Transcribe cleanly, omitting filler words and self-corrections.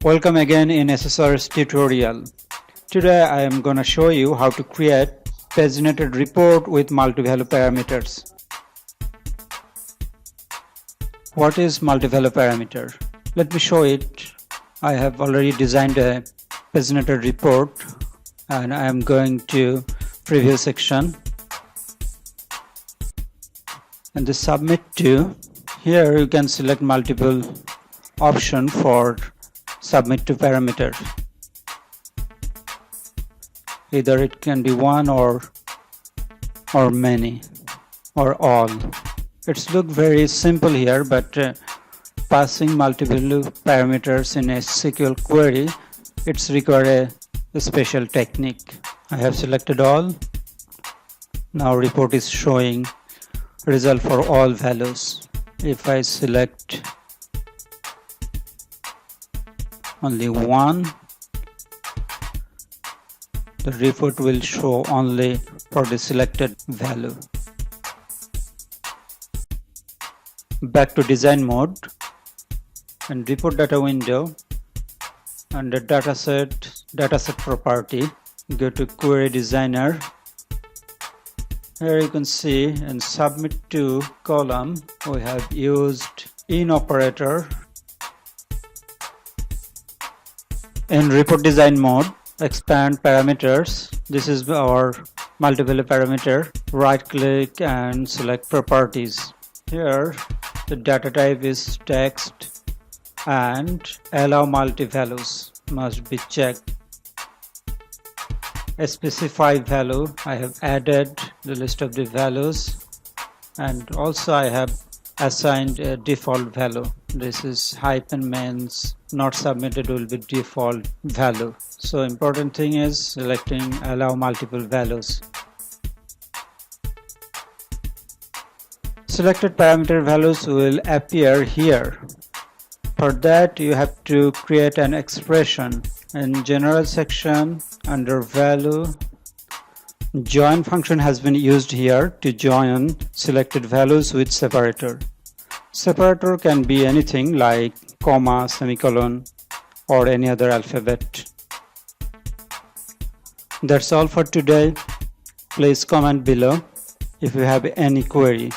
Welcome again in Ssrs tutorial. Today I am going to show you how to create paginated report with multi-value parameters. What is multi-value parameter? Let me show it. I have already designed a paginated report and I am going to preview section and the submit to. Here you can select multiple option for submit to parameter. Either it can be one or many or all. It's look very simple here, but passing multi-value parameters in a SQL query, it's require a special technique. I have selected all. Now report is showing result for all values. If I select only one, the report will show only for the selected value. Back to design mode and report data window. Under dataset property, go to query designer. Here you can see in submit to column we have used in operator. In report design mode, expand parameters. This is our multi-value parameter. Right click and select properties. Here the data type is text and allow multi-values must be checked. A specified value, I have added the list of the values and also I have assigned a default value. This is hyphen means not submitted will be default value. So important thing is selecting allow multiple values. Selected parameter values will appear here. For that you have to create an expression. In general section under value, join function has been used here to join selected values with separator. Separator can be anything like comma, semicolon or any other alphabet. That's all for today. Please comment below if you have any query.